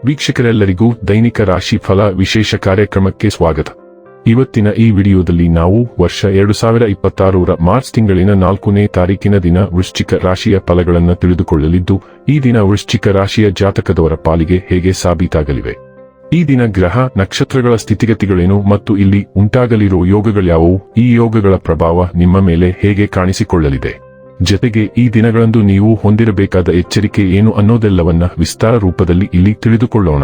ವೀಕ್ಷಕರೆಲ್ಲರಿಗೂ ದೈನಿಕ ರಾಶಿ ಫಲ ವಿಶೇಷ ಕಾರ್ಯಕ್ರಮಕ್ಕೆ ಸ್ವಾಗತ. ಇವತ್ತಿನ ಈ ವಿಡಿಯೋದಲ್ಲಿ ನಾವು ವರ್ಷ 2026ರ ಮಾರ್ಚ್ ತಿಂಗಳಿನ 4ನೇ ತಾರೀಕಿನ ದಿನ ವೃಶ್ಚಿಕ ರಾಶಿಯ ಫಲಗಳನ್ನು ತಿಳಿದುಕೊಳ್ಳಲಿದ್ದು, ಈ ದಿನ ವೃಶ್ಚಿಕ ರಾಶಿಯ ಜಾತಕದವರ ಪಾಲಿಗೆ ಹೇಗೆ ಸಾಬೀತಾಗಲಿವೆ, ಈ ದಿನ ಗ್ರಹ ನಕ್ಷತ್ರಗಳ ಸ್ಥಿತಿಗತಿಗಳೇನು ಮತ್ತು ಇಲ್ಲಿ ಉಂಟಾಗಲಿರುವ ಯೋಗಗಳ್ಯಾವುವು, ಈ ಯೋಗಗಳ ಪ್ರಭಾವ ನಿಮ್ಮ ಮೇಲೆ ಹೇಗೆ ಕಾಣಿಸಿಕೊಳ್ಳಲಿದೆ, ಜತೆಗೆ ಈ ದಿನಗಳಂದು ನೀವು ಹೊಂದಿರಬೇಕಾದ ಎಚ್ಚರಿಕೆ ಏನು ಅನ್ನೋದೆಲ್ಲವನ್ನ ವಿಸ್ತಾರ ರೂಪದಲ್ಲಿ ಇಲ್ಲಿ ತಿಳಿದುಕೊಳ್ಳೋಣ.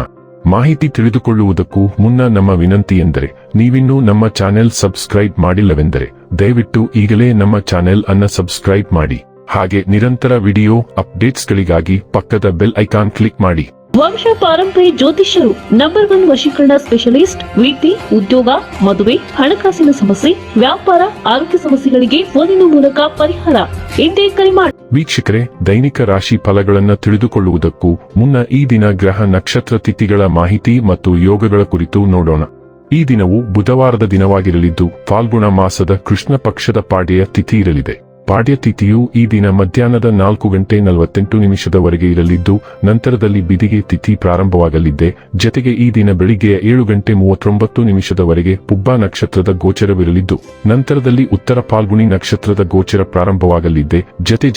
ಮಾಹಿತಿ ತಿಳಿದುಕೊಳ್ಳುವುದಕ್ಕೂ ಮುನ್ನ ನಮ್ಮ ವಿನಂತಿ ಎಂದರೆ, ನೀವಿನ್ನೂ ನಮ್ಮ ಚಾನೆಲ್ ಸಬ್ಸ್ಕ್ರೈಬ್ ಮಾಡಿಲ್ಲವೆಂದರೆ ದಯವಿಟ್ಟು ಈಗಲೇ ನಮ್ಮ ಚಾನೆಲ್ ಅನ್ನ ಸಬ್ಸ್ಕ್ರೈಬ್ ಮಾಡಿ. ಹಾಗೆ ನಿರಂತರ ವಿಡಿಯೋ ಅಪ್ಡೇಟ್ಸ್ಗಳಿಗಾಗಿ ಪಕ್ಕದ ಬೆಲ್ ಐಕಾನ್ ಕ್ಲಿಕ್ ಮಾಡಿ. ವಂಶ ಪಾರಂಪರ್ಯ ಜ್ಯೋತಿಷ್ಯರು ನಂಬರ್ 1 ವಶೀಕರಣ ಸ್ಪೆಷಲಿಸ್ಟ್. ವೃತ್ತಿ, ಉದ್ಯೋಗ, ಮದುವೆ, ಹಣಕಾಸಿನ ಸಮಸ್ಯೆ, ವ್ಯಾಪಾರ, ಆರೋಗ್ಯ ಸಮಸ್ಯೆಗಳಿಗೆ ಫೋನಿನ ಮೂಲಕ ಪರಿಹಾರ. ಇಂದೇ ಕರೆ ಮಾಡಿ. ವೀಕ್ಷಕರೇ, ದೈನಿಕ ರಾಶಿ ಫಲಗಳನ್ನು ತಿಳಿದುಕೊಳ್ಳುವುದಕ್ಕೂ ಮುನ್ನ ಈ ದಿನ ಗ್ರಹ ನಕ್ಷತ್ರ ತಿಥಿಗಳ ಮಾಹಿತಿ ಮತ್ತು ಯೋಗಗಳ ಕುರಿತು ನೋಡೋಣ. ಈ ದಿನವು ಬುಧವಾರದ ದಿನವಾಗಿರಲಿದ್ದು, ಫಾಲ್ಗುಣ ಮಾಸದ ಕೃಷ್ಣ ಪಕ್ಷದ ಪಾಡ್ಯ ತಿಥಿ ಇರಲಿದೆ. ಪಾಡ್ಯ ತಿಥಿಯು ಈ ದಿನ ಮಧ್ಯಾಹ್ನದ 4:48 ಇರಲಿದ್ದು, ನಂತರದಲ್ಲಿ ಬಿದಿಗೆ ತಿಥಿ ಪ್ರಾರಂಭವಾಗಲಿದೆ. ಜತೆಗೆ ಈ ದಿನ ಬೆಳಿಗ್ಗೆ 7:39 ಪುಬ್ಬ ನಕ್ಷತ್ರದ ಗೋಚರವಿರಲಿದ್ದು, ನಂತರದಲ್ಲಿ ಉತ್ತರ ಫಾಲ್ಗುಣಿ ನಕ್ಷತ್ರದ ಗೋಚರ ಪ್ರಾರಂಭವಾಗಲಿದೆ.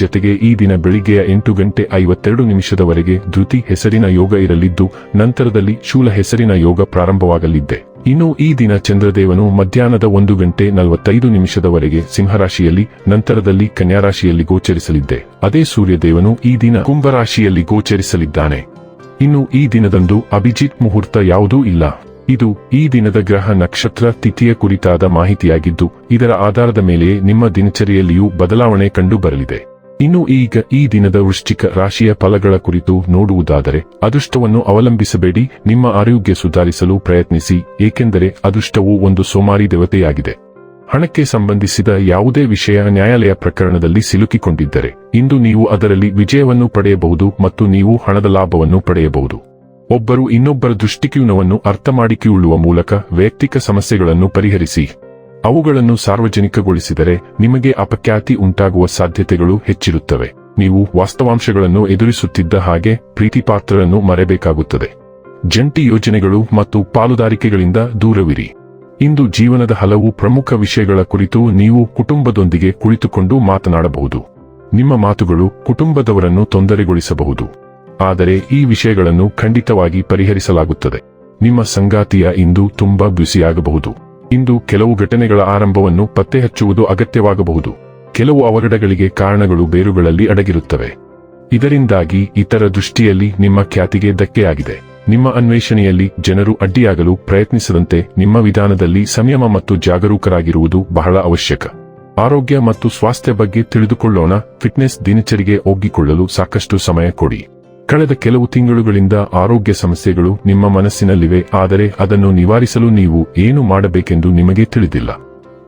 ಜತೆಗೆ ಈ ದಿನ ಬೆಳಿಗ್ಗೆ 8:52 ಧೃತಿ ಹೆಸರಿನ ಯೋಗ ಇರಲಿದ್ದು, ನಂತರದಲ್ಲಿ ಶೂಲ ಹೆಸರಿನ ಯೋಗ ಪ್ರಾರಂಭವಾಗಲಿದೆ. ಇನ್ನು ಈ ದಿನ ಚಂದ್ರದೇವನು ಮಧ್ಯಾಹ್ನದ 1:45 ಸಿಂಹರಾಶಿಯಲ್ಲಿ, ನಂತರದಲ್ಲಿ ಕನ್ಯಾರಾಶಿಯಲ್ಲಿ ಗೋಚರಿಸಲಿದ್ದೆ. ಅದೇ ಸೂರ್ಯದೇವನು ಈ ದಿನ ಕುಂಭರಾಶಿಯಲ್ಲಿ ಗೋಚರಿಸಲಿದ್ದಾನೆ. ಇನ್ನು ಈ ದಿನದಂದು ಅಭಿಜಿತ್ ಮುಹೂರ್ತ ಯಾವುದೂ ಇಲ್ಲ. ಇದು ಈ ದಿನದ ಗ್ರಹ ನಕ್ಷತ್ರ ತಿಥಿಯ ಕುರಿತಾದ ಮಾಹಿತಿಯಾಗಿದ್ದು, ಇದರ ಆಧಾರದ ಮೇಲೆಯೇ ನಿಮ್ಮ ದಿನಚರಿಯಲ್ಲಿಯೂ ಬದಲಾವಣೆ ಕಂಡು ಬರಲಿದೆ. ಇನ್ನು ಈಗ ಈ ದಿನದ ವೃಶ್ಚಿಕ ರಾಶಿಯ ಫಲಗಳ ಕುರಿತು ನೋಡುವುದಾದರೆ, ಅದೃಷ್ಟವನ್ನು ಅವಲಂಬಿಸಬೇಡಿ, ನಿಮ್ಮ ಆರೋಗ್ಯ ಸುಧಾರಿಸಲು ಪ್ರಯತ್ನಿಸಿ, ಏಕೆಂದರೆ ಅದೃಷ್ಟವು ಒಂದು ಸೋಮಾರಿ ದೇವತೆಯಾಗಿದೆ. ಹಣಕ್ಕೆ ಸಂಬಂಧಿಸಿದ ಯಾವುದೇ ವಿಷಯ ನ್ಯಾಯಾಲಯ ಪ್ರಕರಣದಲ್ಲಿ ಸಿಲುಕಿಕೊಂಡಿದ್ದರೆ ಇಂದು ನೀವು ಅದರಲ್ಲಿ ವಿಜಯವನ್ನು ಪಡೆಯಬಹುದು ಮತ್ತು ನೀವು ಹಣದ ಲಾಭವನ್ನು ಪಡೆಯಬಹುದು. ಒಬ್ಬರು ಇನ್ನೊಬ್ಬರ ದೃಷ್ಟಿಕೋನವನ್ನು ಅರ್ಥಮಾಡಿಕೊಳ್ಳುವ ಮೂಲಕ ವೈಯಕ್ತಿಕ ಸಮಸ್ಯೆಗಳನ್ನು ಪರಿಹರಿಸಿ. ಅವುಗಳನ್ನು ಸಾರ್ವಜನಿಕಗೊಳಿಸಿದರೆ ನಿಮಗೆ ಅಪಖ್ಯಾತಿ ಉಂಟಾಗುವ ಸಾಧ್ಯತೆಗಳು ಹೆಚ್ಚಿರುತ್ತವೆ. ನೀವು ವಾಸ್ತವಾಂಶಗಳನ್ನು ಎದುರಿಸುತ್ತಿದ್ದ ಹಾಗೆ ಪ್ರೀತಿಪಾತ್ರರನ್ನು ಮರೆಯಬೇಕಾಗುತ್ತದೆ. ಜಂಟಿ ಯೋಜನೆಗಳು ಮತ್ತು ಪಾಲುದಾರಿಕೆಗಳಿಂದ ದೂರವಿರಿ. ಇಂದು ಜೀವನದ ಹಲವು ಪ್ರಮುಖ ವಿಷಯಗಳ ಕುರಿತು ನೀವು ಕುಟುಂಬದೊಂದಿಗೆ ಕುಳಿತುಕೊಂಡು ಮಾತನಾಡಬಹುದು. ನಿಮ್ಮ ಮಾತುಗಳು ಕುಟುಂಬದವರನ್ನು ತೊಂದರೆಗೊಳಿಸಬಹುದು, ಆದರೆ ಈ ವಿಷಯಗಳನ್ನು ಖಂಡಿತವಾಗಿ ಪರಿಹರಿಸಲಾಗುತ್ತದೆ. ನಿಮ್ಮ ಸಂಗಾತಿಯ ಇಂದು ತುಂಬಾ ಬ್ಯುಸಿಯಾಗಬಹುದು. ಇಂದು ಕೆಲವು ಘಟನೆಗಳ ಆರಂಭವನ್ನು ಪತ್ತೆ ಹಚ್ಚುವುದು ಅಗತ್ಯವಾಗಬಹುದು. ಕೆಲವು ಅವಘಡಗಳಿಗೆ ಕಾರಣಗಳು ಬೇರುಗಳಲ್ಲಿ ಅಡಗಿರುತ್ತವೆ. ಇದರಿಂದಾಗಿ ಇತರ ದೃಷ್ಟಿಯಲ್ಲಿ ನಿಮ್ಮ ಖ್ಯಾತಿಗೆ ಧಕ್ಕೆಯಾಗಿದೆ. ನಿಮ್ಮ ಅನ್ವೇಷಣೆಯಲ್ಲಿ ಜನರು ಅಡ್ಡಿಯಾಗಲು ಪ್ರಯತ್ನಿಸದಂತೆ ನಿಮ್ಮ ವಿಧಾನದಲ್ಲಿ ಸಂಯಮ ಮತ್ತು ಜಾಗರೂಕರಾಗಿರುವುದು ಬಹಳ ಅವಶ್ಯಕ. ಆರೋಗ್ಯ ಮತ್ತು ಸ್ವಾಸ್ಥ್ಯ ಬಗ್ಗೆ ತಿಳಿದುಕೊಳ್ಳೋಣ. ಫಿಟ್ನೆಸ್ ದಿನಚರಿಗೆ ಒಗ್ಗಿಕೊಳ್ಳಲು ಸಾಕಷ್ಟು ಸಮಯ ಕೊಡಿ. ಕಳೆದ ಕೆಲವು ತಿಂಗಳುಗಳಿಂದ ಆರೋಗ್ಯ ಸಮಸ್ಯೆಗಳು ನಿಮ್ಮ ಮನಸ್ಸಿನಲ್ಲಿವೆ, ಆದರೆ ಅದನ್ನು ನಿವಾರಿಸಲು ನೀವು ಏನು ಮಾಡಬೇಕೆಂದು ನಿಮಗೆ ತಿಳಿದಿಲ್ಲ.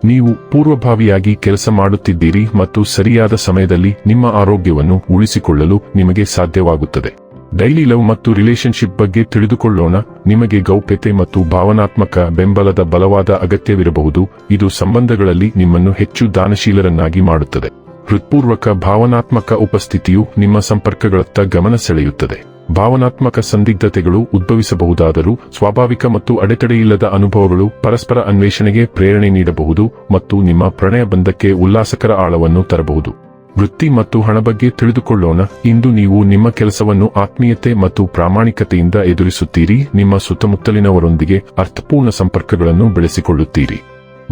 ನೀವು ಪೂರ್ವಭಾವಿಯಾಗಿ ಕೆಲಸ ಮಾಡುತ್ತಿದ್ದೀರಿ ಮತ್ತು ಸರಿಯಾದ ಸಮಯದಲ್ಲಿ ನಿಮ್ಮ ಆರೋಗ್ಯವನ್ನು ಉಳಿಸಿಕೊಳ್ಳಲು ನಿಮಗೆ ಸಾಧ್ಯವಾಗುತ್ತದೆ. ಡೈಲಿ ಲವ್ ಮತ್ತು ರಿಲೇಶನ್ಶಿಪ್ ಬಗ್ಗೆ ತಿಳಿದುಕೊಳ್ಳೋಣ. ನಿಮಗೆ ಗೌಪ್ಯತೆ ಮತ್ತು ಭಾವನಾತ್ಮಕ ಬೆಂಬಲದ ಬಲವಾದ ಅಗತ್ಯವಿರಬಹುದು. ಇದು ಸಂಬಂಧಗಳಲ್ಲಿ ನಿಮ್ಮನ್ನು ಹೆಚ್ಚು ದಾನಶೀಲರನ್ನಾಗಿ ಮಾಡುತ್ತದೆ. ಹೃತ್ಪೂರ್ವಕ ಭಾವನಾತ್ಮಕ ಉಪಸ್ಥಿತಿಯು ನಿಮ್ಮ ಸಂಪರ್ಕಗಳತ್ತ ಗಮನ ಸೆಳೆಯುತ್ತದೆ. ಭಾವನಾತ್ಮಕ ಸಂದಿಗ್ಧತೆಗಳು ಉದ್ಭವಿಸಬಹುದಾದರೂ ಸ್ವಾಭಾವಿಕ ಮತ್ತು ಅಡೆತಡೆಯಿಲ್ಲದ ಅನುಭವಗಳು ಪರಸ್ಪರ ಅನ್ವೇಷಣೆಗೆ ಪ್ರೇರಣೆ ನೀಡಬಹುದು ಮತ್ತು ನಿಮ್ಮ ಪ್ರಣಯ ಬಂಧಕ್ಕೆ ಉಲ್ಲಾಸಕರ ಆಳವನ್ನು ತರಬಹುದು. ವೃತ್ತಿ ಮತ್ತು ಹಣ ಬಗ್ಗೆ ತಿಳಿದುಕೊಳ್ಳೋಣ. ಇಂದು ನೀವು ನಿಮ್ಮ ಕೆಲಸವನ್ನು ಆತ್ಮೀಯತೆ ಮತ್ತು ಪ್ರಾಮಾಣಿಕತೆಯಿಂದ ಎದುರಿಸುತ್ತೀರಿ. ನಿಮ್ಮ ಸುತ್ತಮುತ್ತಲಿನವರೊಂದಿಗೆ ಅರ್ಥಪೂರ್ಣ ಸಂಪರ್ಕಗಳನ್ನು ಬೆಳೆಸಿಕೊಳ್ಳುತ್ತೀರಿ.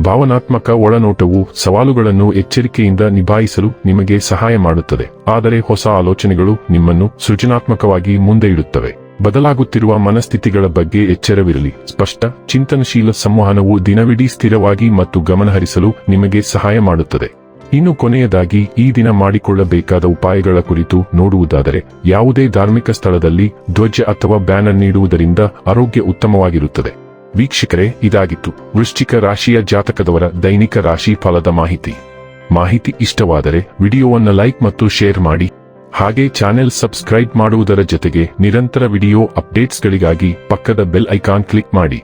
ಭಾವನಾತ್ಮಕ ಒಳನೋಟವು ಸವಾಲುಗಳನ್ನು ಎಚ್ಚರಿಕೆಯಿಂದ ನಿಭಾಯಿಸಲು ನಿಮಗೆ ಸಹಾಯ ಮಾಡುತ್ತದೆ, ಆದರೆ ಹೊಸ ಆಲೋಚನೆಗಳು ನಿಮ್ಮನ್ನು ಸೃಜನಾತ್ಮಕವಾಗಿ ಮುಂದೆ ಇಡುತ್ತವೆ. ಬದಲಾಗುತ್ತಿರುವ ಮನಸ್ಥಿತಿಗಳ ಬಗ್ಗೆ ಎಚ್ಚರವಿರಲಿ. ಸ್ಪಷ್ಟ, ಚಿಂತನಶೀಲ ಸಂವಹನವು ದಿನವಿಡೀ ಸ್ಥಿರವಾಗಿ ಮತ್ತು ಗಮನಹರಿಸಲು ನಿಮಗೆ ಸಹಾಯ ಮಾಡುತ್ತದೆ. ಇನ್ನು ಕೊನೆಯದಾಗಿ ಈ ದಿನ ಮಾಡಿಕೊಳ್ಳಬೇಕಾದ ಉಪಾಯಗಳ ಕುರಿತು ನೋಡುವುದಾದರೆ, ಯಾವುದೇ ಧಾರ್ಮಿಕ ಸ್ಥಳದಲ್ಲಿ ಧ್ವಜ ಅಥವಾ ಬ್ಯಾನರ್ ನೀಡುವುದರಿಂದ ಆರೋಗ್ಯ ಉತ್ತಮವಾಗಿರುತ್ತದೆ. ವೀಕ್ಷಕರೇ, ಇದಾಗಿತ್ತು ವೃಶ್ಚಿಕ ರಾಶಿಯ ಜಾತಕದವರ ದೈನಿಕ ರಾಶಿ ಫಲದ ಮಾಹಿತಿ ಇಷ್ಟವಾದರೆ ವಿಡಿಯೋವನ್ನು ಲೈಕ್ ಮತ್ತು ಶೇರ್ ಮಾಡಿ. ಹಾಗೆ ಚಾನೆಲ್ ಸಬ್ಸ್ಕ್ರೈಬ್ ಮಾಡುವುದರ ಜೊತೆಗೆ ನಿರಂತರ ವಿಡಿಯೋ ಅಪ್ಡೇಟ್ಸ್ಗಳಿಗಾಗಿ ಪಕ್ಕದ ಬೆಲ್ ಐಕಾನ್ ಕ್ಲಿಕ್ ಮಾಡಿ.